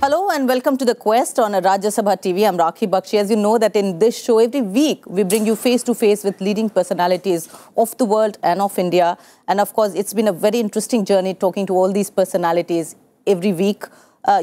Hello and welcome to The Quest on Rajya Sabha TV. I'm Rakhee Bakshee. As you know that in this show, every week, we bring you face-to-face with leading personalities of the world and of India. And of course, it's been a very interesting journey talking to all these personalities every week.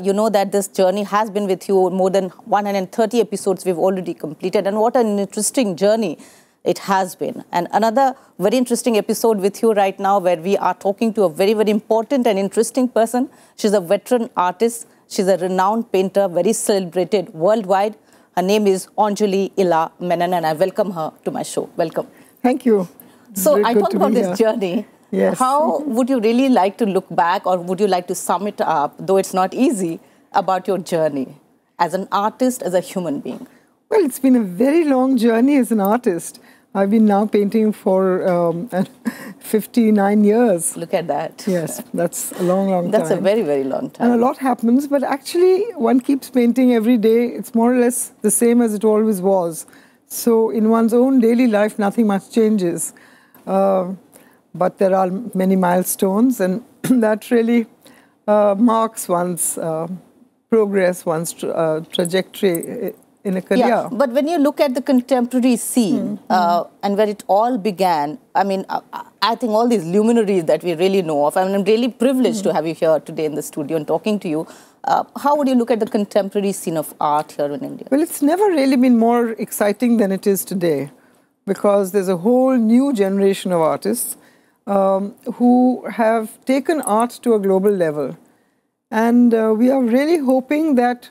You know that this journey has been with you. More than 130 episodes we've already completed. And what an interesting journey it has been. And another very interesting episode with you right now where we are talking to a very, very important and interesting person. She's a veteran artist. She's a renowned painter, very celebrated worldwide. Her name is Anjolie Ela Menon, and I welcome her to my show. Welcome. Thank you. So I talked about this journey. Yes. How would you really like to look back, or would you like to sum it up, though it's not easy, about your journey as an artist, as a human being? Well, it's been a very long journey as an artist. I've been now painting for 59 years. Look at that. Yes, that's a long, long time. That's a very, very long time. And a lot happens, but actually one keeps painting every day. It's more or less the same as it always was. So in one's own daily life, nothing much changes. But there are many milestones, and that really marks one's progress, one's trajectory in a career. Yeah, but when you look at the contemporary scene and where it all began, I mean, I think all these luminaries that we really know of, I mean, I'm really privileged to have you here today in the studio and talking to you. How would you look at the contemporary scene of art here in India? Well, it's never really been more exciting than it is today, because there's a whole new generation of artists who have taken art to a global level. And we are really hoping that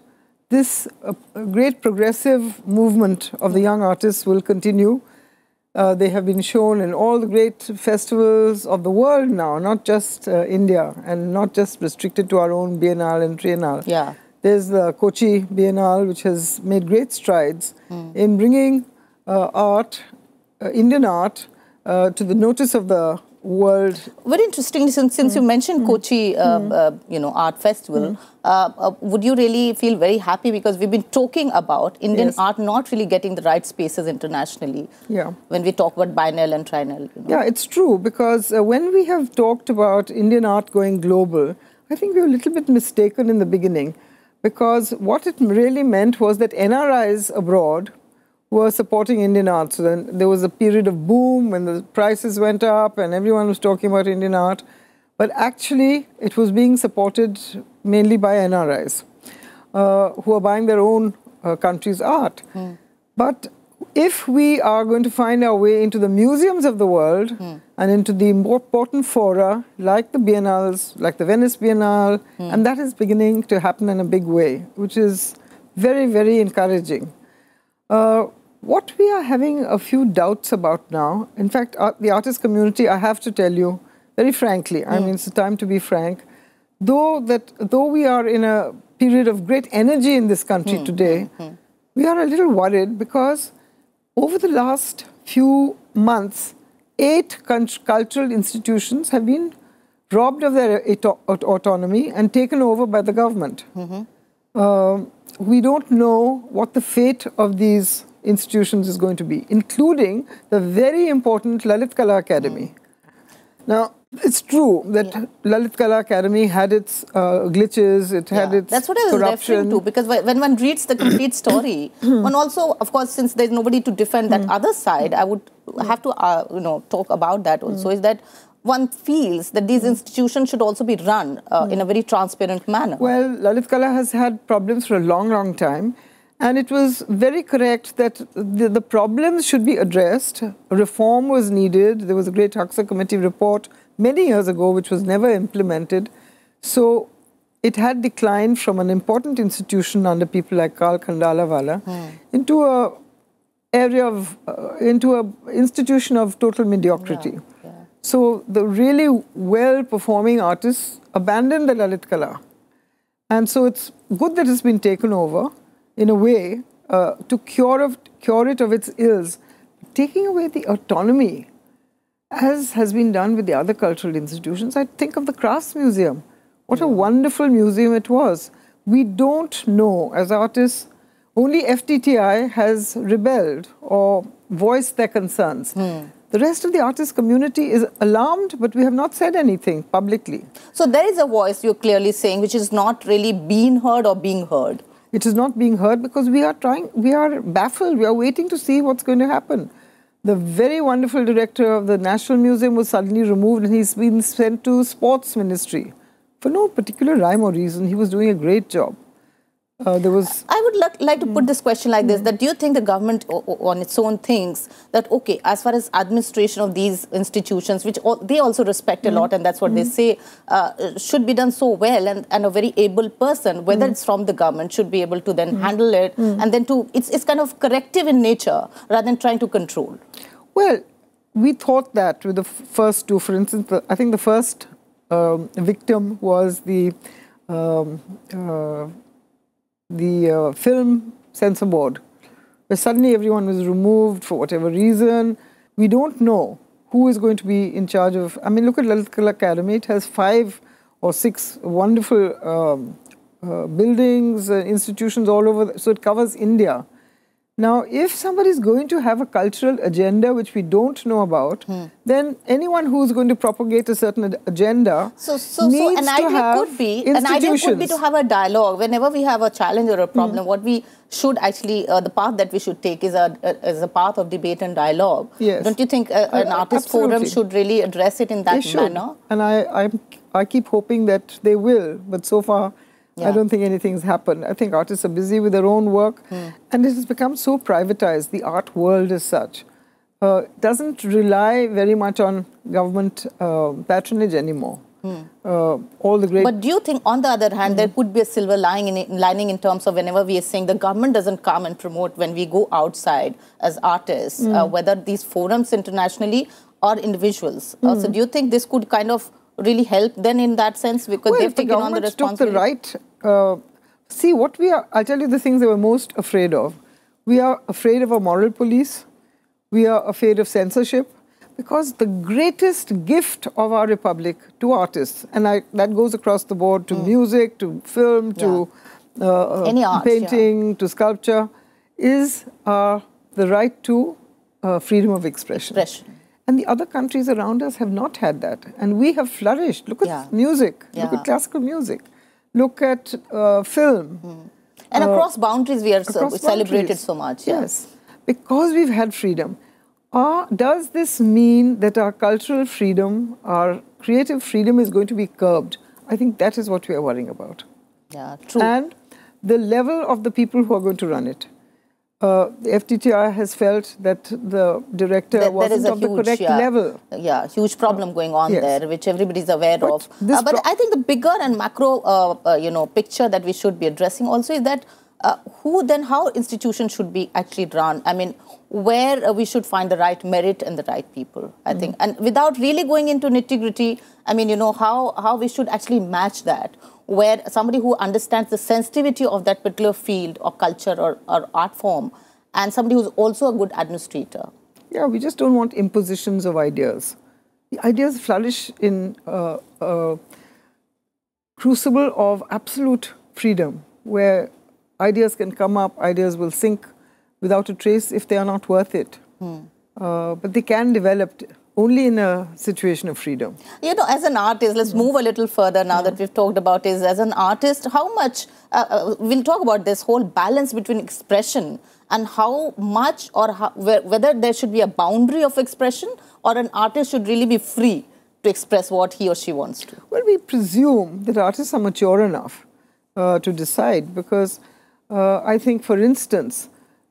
this great progressive movement of the young artists will continue. They have been shown in all the great festivals of the world now, not just India, and not just restricted to our own Biennale and Triennale. Yeah. There's the Kochi Biennale, which has made great strides in bringing art, Indian art, to the notice of the world. Very interesting. Since you mentioned Kochi, art festival, would you really feel very happy, because we've been talking about Indian art not really getting the right spaces internationally? Yeah. When we talk about biennial and triennial. You know? Yeah, it's true, because when we have talked about Indian art going global, I think we were a little bit mistaken in the beginning, because what it really meant was that NRIs abroad were supporting Indian art. So then there was a period of boom when the prices went up and everyone was talking about Indian art. But actually, it was being supported mainly by NRIs who are buying their own country's art. But if we are going to find our way into the museums of the world and into the important fora, like the biennales, like the Venice Biennale, and that is beginning to happen in a big way, which is very, very encouraging. What we are having a few doubts about now, in fact, the artist community, I have to tell you, very frankly, I mean, it's a time to be frank, though we are in a period of great energy in this country today, we are a little worried, because over the last few months, 8 cultural institutions have been robbed of their autonomy and taken over by the government. We don't know what the fate of these institutions is going to be, including the very important Lalit Kala Academy. Now, it's true that Lalit Kala Academy had its glitches, it had its That's what I was referring to, because when one reads the complete story, one also, of course, since there's nobody to defend that other side, I would have to talk about that also, is that one feels that these institutions should also be run in a very transparent manner. Well, Lalit Kala has had problems for a long, long time. And it was very correct that the problems should be addressed. Reform was needed. There was a great Haxa Committee report many years ago, which was never implemented. So it had declined from an important institution under people like Karl Khandalawala into into an institution of total mediocrity. So the really well-performing artists abandoned the Lalit Kala. And so it's good that it's been taken over, in a way, to cure it of its ills. Taking away the autonomy, as has been done with the other cultural institutions. I think of the Crafts Museum. What a wonderful museum it was. We don't know, as artists, only FTTI has rebelled or voiced their concerns. The rest of the artist community is alarmed, but we have not said anything publicly. So there is a voice, you're clearly saying, which is not really being heard or being heard. It is not being heard because we are baffled. We are waiting to see what's going to happen. The very wonderful director of the National Museum was suddenly removed and he's been sent to Sports Ministry for no particular rhyme or reason. He was doing a great job. I would like to put this question like this, that do you think the government on its own thinks that, okay, as far as administration of these institutions, which they also respect a lot, and that's what they say, should be done so well, and a very able person, whether it's from the government, should be able to then handle it, and then it's kind of corrective in nature rather than trying to control? Well, we thought that with the first two. For instance, I think the first victim was the film censor board, where suddenly everyone was removed for whatever reason. We don't know who is going to be in charge of. I mean, look at Lalit Kala Academy. It has 5 or 6 wonderful buildings, institutions all over, so it covers India. Now, if somebody is going to have a cultural agenda which we don't know about, then anyone who's going to propagate a certain agenda needs to have institutions. An idea could be to have a dialogue. Whenever we have a challenge or a problem, what we should actually, the path that we should take is a path of debate and dialogue. Yes. Don't you think an artist forum should really address it in that manner? And I keep hoping that they will, but so far, I don't think anything's happened. I think artists are busy with their own work, and it has become so privatized. The art world as such doesn't rely very much on government patronage anymore. All the great. But do you think, on the other hand, there could be a silver lining in terms of whenever we are saying the government doesn't come and promote when we go outside as artists, whether these forums internationally or individuals. So do you think this could kind of really help then in that sense, because they've taken on the responsibility? Took the right. See, what we are, I'll tell you the things that we're most afraid of. We are afraid of a moral police. We are afraid of censorship, because the greatest gift of our republic to artists, and that goes across the board to music, to film, to any art, painting, to sculpture, is the right to freedom of expression. And the other countries around us have not had that. And we have flourished. Look at music. Look at classical music. Look at film. And across boundaries, we are celebrated so much. Yes. Because we've had freedom. Does this mean that our cultural freedom, our creative freedom is going to be curbed? I think that is what we are worrying about. Yeah, true. And the level of the people who are going to run it. The FTTI has felt that the director wasn't of the correct level. Yeah, huge problem going on there, which everybody is aware of. But I think the bigger and macro, picture that we should be addressing also is that how institutions should be actually run. I mean, where we should find the right merit and the right people, I think. And without really going into nitty-gritty, I mean, how we should actually match that, where somebody who understands the sensitivity of that particular field or culture or art form, and somebody who's also a good administrator. Yeah, we just don't want impositions of ideas. The ideas flourish in a crucible of absolute freedom, where ideas can come up, ideas will sink without a trace if they are not worth it. But they can develop only in a situation of freedom. As an artist, let's move a little further now that we've talked about is, as an artist, how much, we'll talk about this whole balance between expression and how much or whether there should be a boundary of expression, or an artist should really be free to express what he or she wants to. Well, we presume that artists are mature enough to decide, because I think, for instance,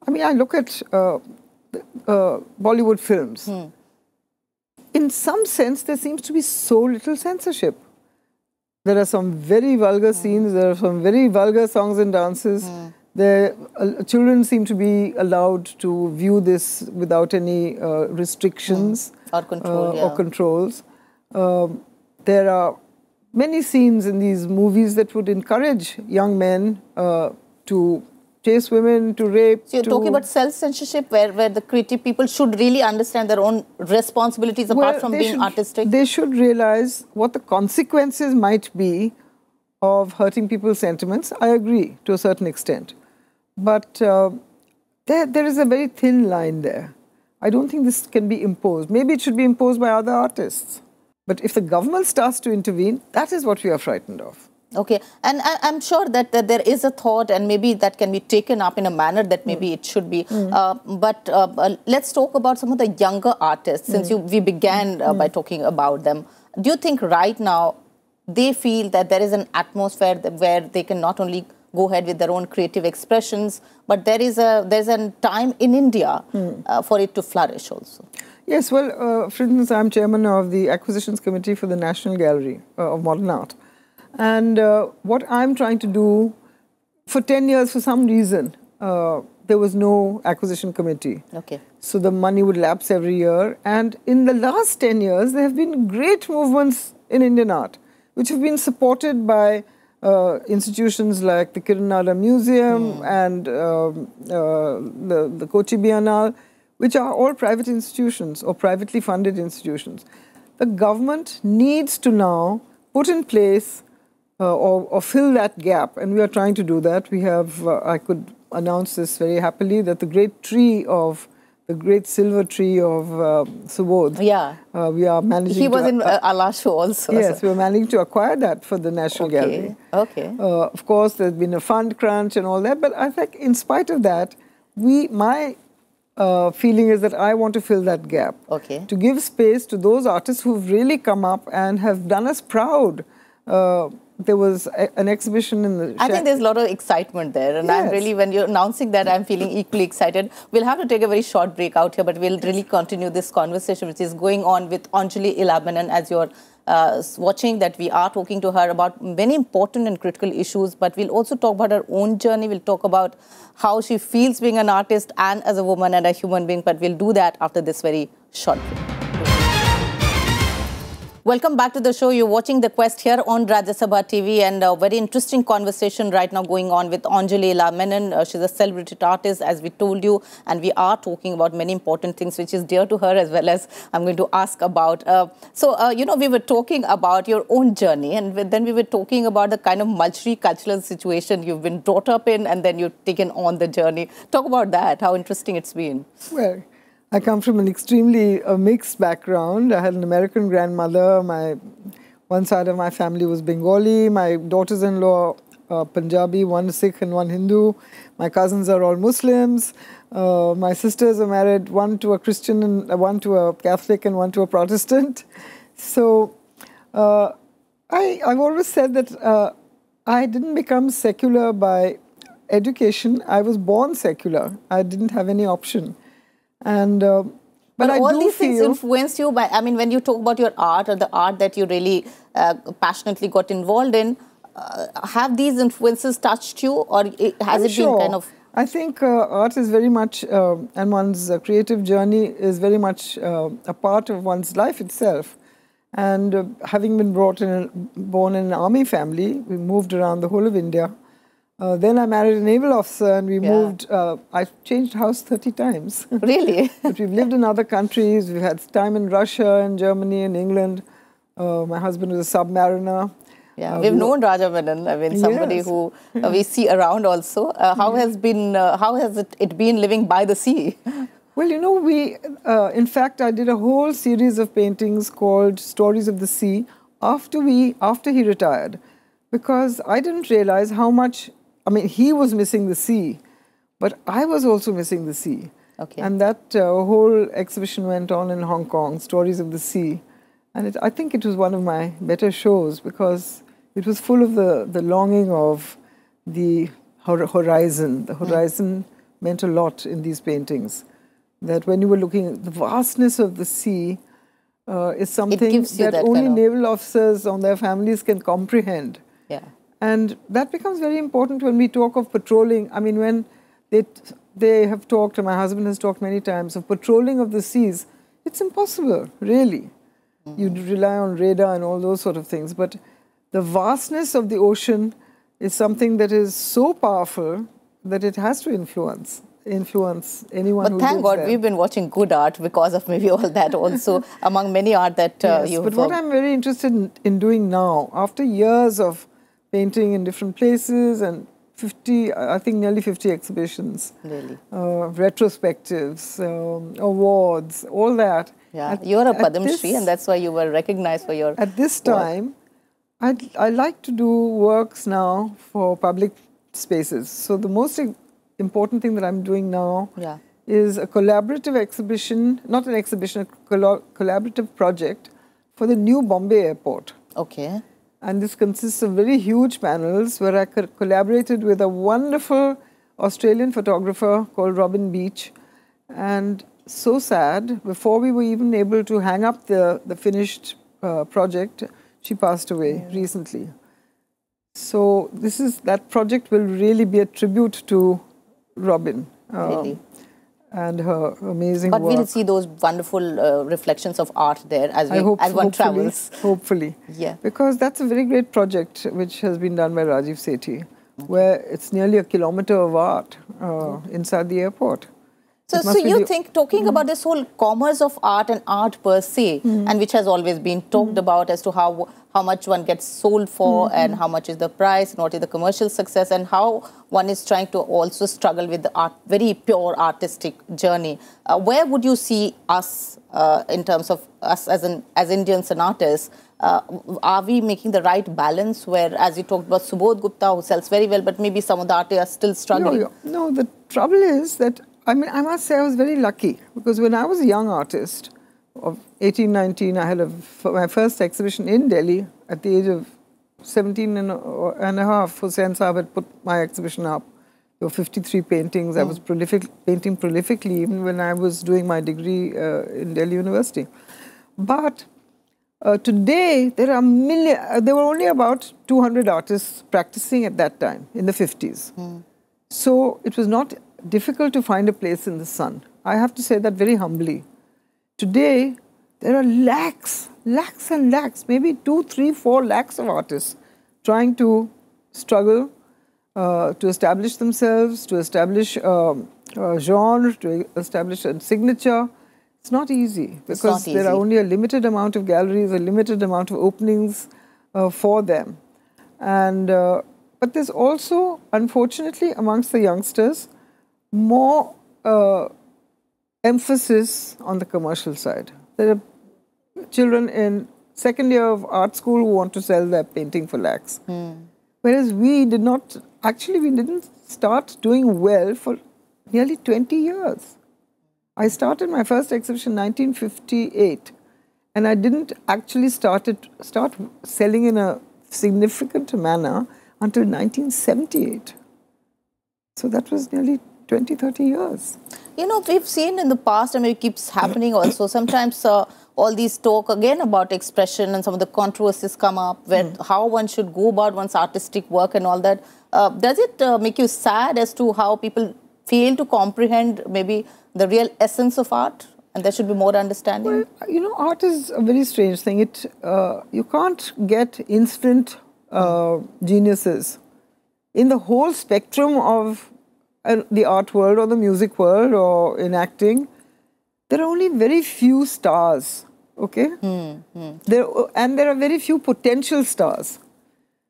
I mean, I look at Bollywood films. In some sense, there seems to be so little censorship. There are some very vulgar scenes, there are some very vulgar songs and dances. Children seem to be allowed to view this without any restrictions or controls. There are many scenes in these movies that would encourage young men to chase women, to rape. So you're talking about self-censorship, where the creative people should really understand their own responsibilities apart from being artistic? They should realize what the consequences might be of hurting people's sentiments. I agree to a certain extent. But there is a very thin line there. I don't think this can be imposed. Maybe it should be imposed by other artists. But if the government starts to intervene, that is what we are frightened of. Okay, and I'm sure that there is a thought, and maybe that can be taken up in a manner that maybe it should be. But let's talk about some of the younger artists, since we began by talking about them. Do you think right now they feel that there is an atmosphere where they can not only go ahead with their own creative expressions, but there's a time in India for it to flourish also? Yes, well, for instance, I'm chairman of the Acquisitions Committee for the National Gallery of Modern Art. And what I'm trying to do, for 10 years, for some reason, there was no acquisition committee. Okay. So the money would lapse every year. And in the last 10 years, there have been great movements in Indian art, which have been supported by institutions like the Kiranada Museum and the Kochi Biennale, which are all private institutions or privately funded institutions. The government needs to now put in place or fill that gap, and we are trying to do that. We have, I could announce this very happily, that the great silver tree of Subodh, we are managing He was in our show also. Yes, we are managing to acquire that for the National Gallery. Okay. Of course, there's been a fund crunch and all that, but I think in spite of that, my feeling is that I want to fill that gap. Okay. To give space to those artists who've really come up and have done us proud. There was an exhibition in the... I think there's a lot of excitement there. And I'm really, when you're announcing that, I'm feeling equally excited. We'll have to take a very short break out here, but we'll really continue this conversation, which is going on with Anjolie Ela Menon. As you're watching, that we are talking to her about many important and critical issues, but we'll also talk about her own journey. We'll talk about how she feels being an artist and as a woman and a human being, but we'll do that after this very short break. Welcome back to the show. You're watching The Quest here on Rajya Sabha TV, and a very interesting conversation right now going on with Anjolie Ela Menon. She's a celebrated artist, as we told you, and we are talking about many important things which is dear to her, as well as I'm going to ask about. You know, we were talking about your own journey, and then we were talking about the kind of multicultural situation you've been brought up in, and then you've taken on the journey. Talk about that, how interesting it's been. Well, I come from an extremely mixed background. I had an American grandmother. One side of my family was Bengali. My daughters-in-law are Punjabi, one Sikh and one Hindu. My cousins are all Muslims. My sisters are married, one to a Christian, and one to a Catholic, and one to a Protestant. So I've always said that I didn't become secular by education. I was born secular. I didn't have any option. And but I all do these things feel influenced you by, I mean, when you talk about your art or the art that you really passionately got involved in, have these influences touched you, or has it been kind of... I think art is very much, and one's creative journey is very much a part of one's life itself. And having been born in an army family, we moved around the whole of India. Then I married a naval officer, and we moved. I changed house 30 times. Really? But we've lived in other countries. We've had time in Russia, and Germany, and England. My husband was a submariner. Yeah, we've known Raja Menon. I mean, somebody who we see around also. How has it been living by the sea? Well, you know, in fact, I did a whole series of paintings called Stories of the Sea after he retired, because I didn't realize how much. I mean, he was missing the sea, but I was also missing the sea. Okay. And that whole exhibition went on in Hong Kong, Stories of the Sea. And I think it was one of my better shows, because it was full of the longing of the horizon. The horizon meant a lot in these paintings. That when you were looking at the vastness of the sea, is something that only naval officers or their families can comprehend. Yeah. And that becomes very important when we talk of patrolling. I mean, when they have talked, and my husband has talked many times, of patrolling of the seas, it's impossible, really. You rely on radar and all those sort of things. But the vastness of the ocean is something that is so powerful that it has to influence anyone who lives there. But thank God we've been watching good art because of maybe all that also, among many art that you've... But what I'm very interested in doing now, after years of painting in different places and 50, I think nearly 50 exhibitions. Really? Retrospectives, awards, all that. Yeah, you're a Padam Shri, and that's why you were recognized for your At this time, I like to do works now for public spaces. So the most important thing that I'm doing now is a collaborative exhibition, not an exhibition, a collaborative project for the new Bombay airport. Okay. And this consists of very huge panels where I collaborated with a wonderful Australian photographer called Robin Beach. And so sad, before we were even able to hang up the finished project, she passed away recently. So that project will really be a tribute to Robin. Really? And her amazing work. But we'll see those wonderful reflections of art there as one travels. Hopefully. Yeah. Because that's a very great project which has been done by Rajiv Sethi, where it's nearly a kilometer of art inside the airport. So you think, talking about this whole commerce of art and art per se, and which has always been talked about as to how much one gets sold for and how much is the price and what is the commercial success and how one is trying to also struggle with the art, very pure artistic journey. Where would you see us in terms of us as Indians and artists? Are we making the right balance where, as you talked about Subodh Gupta, who sells very well, but maybe some of the artists are still struggling? No, the trouble is that, I mean, I must say I was very lucky because when I was a young artist of 18, 19, I had my first exhibition in Delhi at the age of 17 and a half. Hussain Saab had put my exhibition up. There were 53 paintings. I was painting prolifically even when I was doing my degree in Delhi University. But today, there were only about 200 artists practicing at that time, in the 50s. So it was not difficult to find a place in the sun. I have to say that very humbly. Today, there are lakhs and lakhs, maybe 2, 3, 4 lakhs of artists trying to struggle to establish themselves, to establish a genre, to establish a signature. It's not easy because there are only a limited amount of galleries, a limited amount of openings for them. And but there's also, unfortunately, amongst the youngsters, more emphasis on the commercial side. There are children in second year of art school who want to sell their painting for lakhs. Whereas we didn't start doing well for nearly 20 years. I started my first exhibition in 1958, and I didn't actually start selling in a significant manner until 1978. So that was nearly 20, 30 years. You know, we've seen in the past, and it keeps happening also, sometimes all these talk again about expression and some of the controversies come up where how one should go about one's artistic work and all that. Does it make you sad as to how people fail to comprehend maybe the real essence of art, and there should be more understanding? Well, you know, art is a very strange thing. You can't get instant geniuses. In the whole spectrum of the art world or the music world or in acting, there are only very few stars, okay? And there are very few potential stars.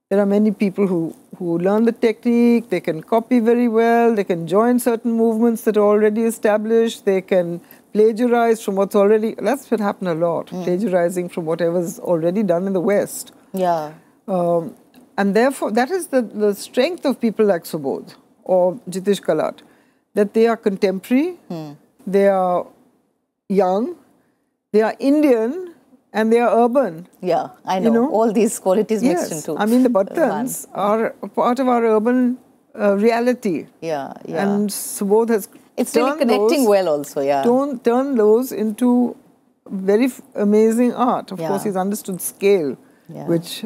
There are many people who learn the technique, they can copy very well, they can join certain movements that are already established, they can plagiarize from what's already, that's what happened a lot, plagiarizing from whatever's already done in the West. Yeah. And therefore, that is the strength of people like Subodh or Jitish Kalat, that they are contemporary, they are young, they are Indian, and they are urban. Yeah, I know. All these qualities mixed into I mean, the Battans are a part of our urban reality. Yeah. And Subodh has it's really connecting well also, turn those into very amazing art. Of course, he's understood scale, which...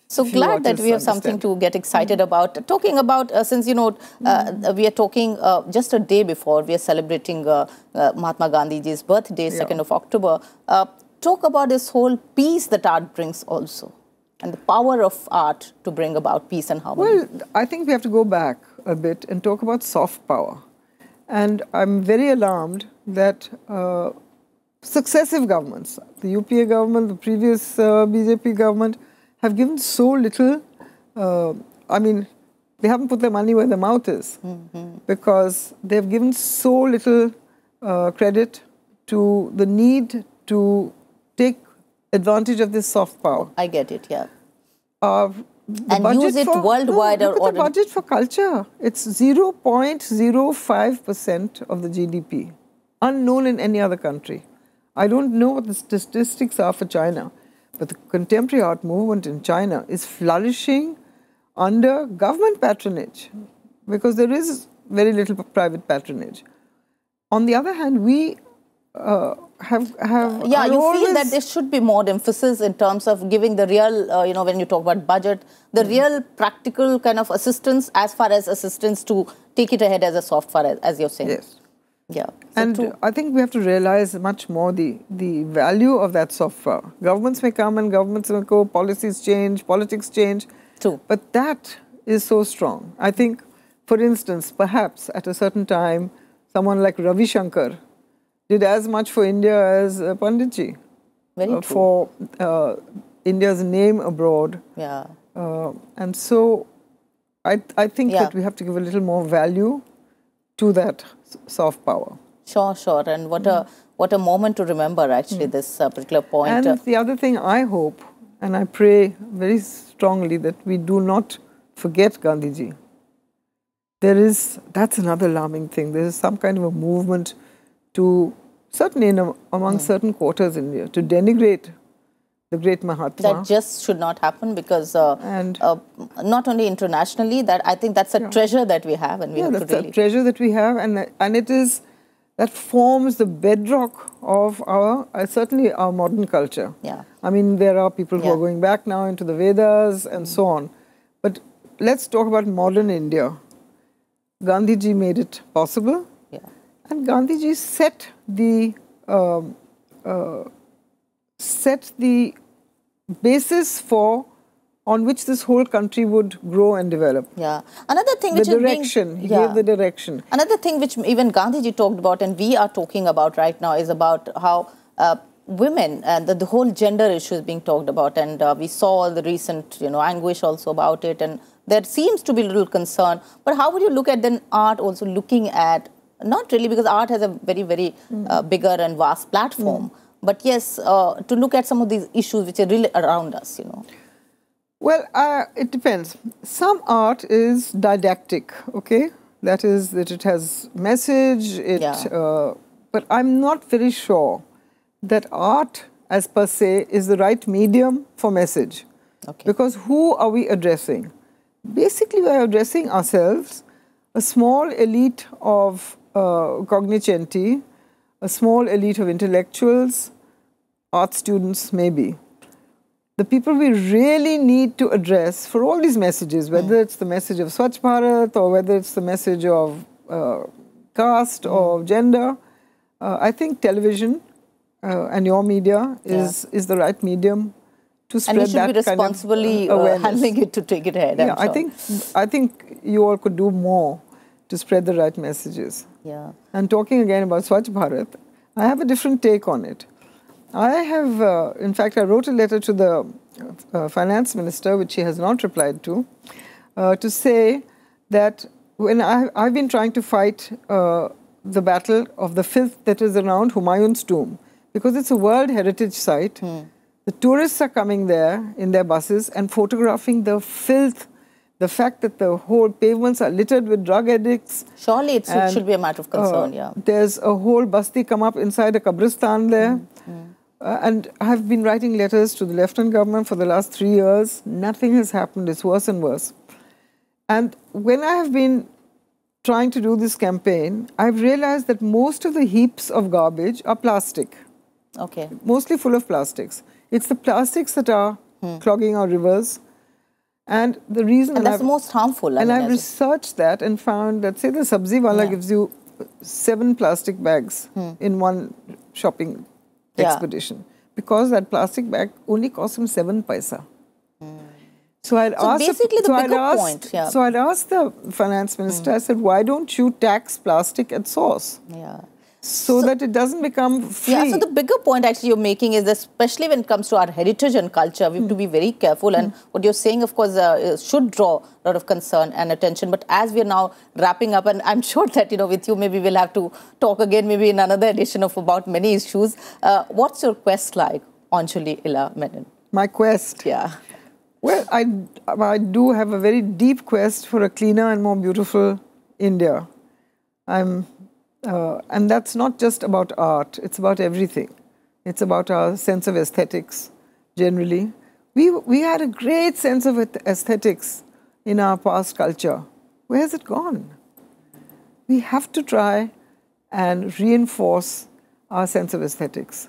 So glad that we have something to get excited about. Talking about, since, you know, we are talking just a day before, we are celebrating Mahatma Gandhiji's birthday, 2nd of October. Talk about this whole peace that art brings also, and the power of art to bring about peace and harmony. Well, I think we have to go back a bit and talk about soft power. And I'm very alarmed that successive governments, the UPA government, the previous BJP government, have given so little, I mean, they haven't put their money where their mouth is, because they've given so little credit to the need to take advantage of this soft power. I get it, yeah. And use it worldwide. Look at the budget for culture. It's 0.05% of the GDP, unknown in any other country. I don't know what the statistics are for China, but the contemporary art movement in China is flourishing under government patronage, because there is very little private patronage. On the other hand, we yeah, you feel that there should be more emphasis in terms of giving the real, you know, when you talk about budget, the real practical kind of assistance, as far as assistance to take it ahead as a soft power, as you're saying. Yes. Yeah. So and I think we have to realize much more the value of that soft power. Governments may come and governments may go, policies change, politics change. True. But that is so strong. I think, for instance, perhaps at a certain time, someone like Ravi Shankar did as much for India as Panditji. Very true. For India's name abroad. Yeah. And so I think that we have to give a little more value to that soft power. Sure, sure. And what a moment to remember, actually, this particular point. And the other thing I hope, and I pray very strongly, that we do not forget Gandhiji. That's another alarming thing. There is some kind of a movement to, certainly among certain quarters in India, to denigrate the great Mahatma. That just should not happen, because not only internationally, I think that's a treasure that we have, and we have to really... that's a treasure that we have, and it is, that forms the bedrock of certainly our modern culture. Yeah. I mean, there are people who are going back now into the Vedas and so on. But let's talk about modern India. Gandhiji made it possible. Yeah. And Gandhiji set the basis on which this whole country would grow and develop. Yeah. Another thing which he gave the direction. Another thing which even Gandhiji talked about, and we are talking about right now, is about how women and the whole gender issue is being talked about. And we saw the recent, anguish also about it. And there seems to be a little concern. But how would you look at then art also looking at, not really, because art has a very, very bigger and vast platform. But yes, to look at some of these issues which are really around us, Well, it depends. Some art is didactic, okay? That is, that it has message, but I'm not very sure that art, as per se, is the right medium for message. Okay. Because who are we addressing? Basically, we are addressing ourselves, a small elite of cognoscenti, a small elite of intellectuals, art students maybe. The people we really need to address for all these messages, whether it's the message of Swachh Bharat or whether it's the message of caste or gender, I think television and your media is the right medium to spread that kind of and you should be responsibly handling it to take it ahead. Yeah, I think you all could do more to spread the right messages. Yeah. And talking again about Swachh Bharat, I have a different take on it. I have, in fact, I wrote a letter to the finance minister, which he has not replied to say that when I've been trying to fight the battle of the filth that is around Humayun's tomb, because it's a World Heritage Site. The tourists are coming there in their buses and photographing the filth, the fact that the whole pavements are littered with drug addicts. Surely it should be a matter of concern, There's a whole basti come up inside a kabristan there. And I have been writing letters to the Lieutenant Government for the last 3 years. Nothing has happened. It's worse and worse. And when I have been trying to do this campaign, I've realized that most of the heaps of garbage are plastic. Okay. Mostly full of plastics. It's the plastics that are clogging our rivers. And the reason... And that's the most harmful. And I've researched that and found that, say, the sabzi wala gives you 7 plastic bags in one shopping expedition, because that plastic bag only cost him 7 paisa. So I'd asked the finance minister, I said, why don't you tax plastic at source? Yeah. so that it doesn't become free. Yeah, so the bigger point actually you're making is that especially when it comes to our heritage and culture, we have to be very careful. And what you're saying, of course, should draw a lot of concern and attention. But as we're now wrapping up, and I'm sure that, with you, maybe we'll have to talk again, maybe in another edition of about many issues. What's your quest like, Anjolie Ela Menon? My quest? Yeah. Well, I do have a very deep quest for a cleaner and more beautiful India. And that's not just about art, it's about everything. It's about our sense of aesthetics, generally. We had a great sense of aesthetics in our past culture. Where has it gone? We have to try and reinforce our sense of aesthetics.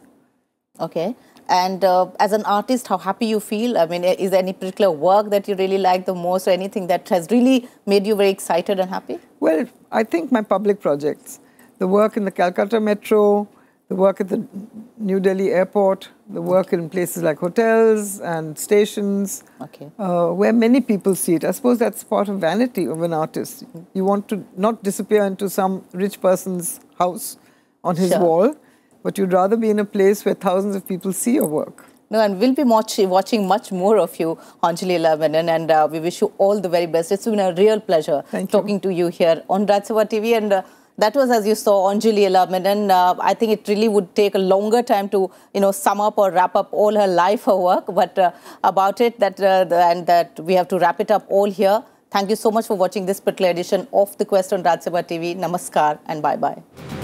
Okay. And as an artist, how happy you feel? I mean, is there any particular work that you really like the most, or anything that has really made you very excited and happy? Well, I think my public projects, the work in the Calcutta Metro, the work at the New Delhi airport, the work in places like hotels and stations, where many people see it. I suppose that's part of vanity of an artist. You want to not disappear into some rich person's house on his wall, but you'd rather be in a place where thousands of people see your work. No, and we'll be watching much more of you, Anjolie Ela Menon, and we wish you all the very best. It's been a real pleasure talking to you here on Rajya Sabha TV. And that was, as you saw, Anjolie Ela Menon. I think it really would take a longer time to, sum up or wrap up all her life, her work. But about it, that we have to wrap it up all here. Thank you so much for watching this particular edition of The Quest on Rajya Sabha TV. Namaskar and bye-bye.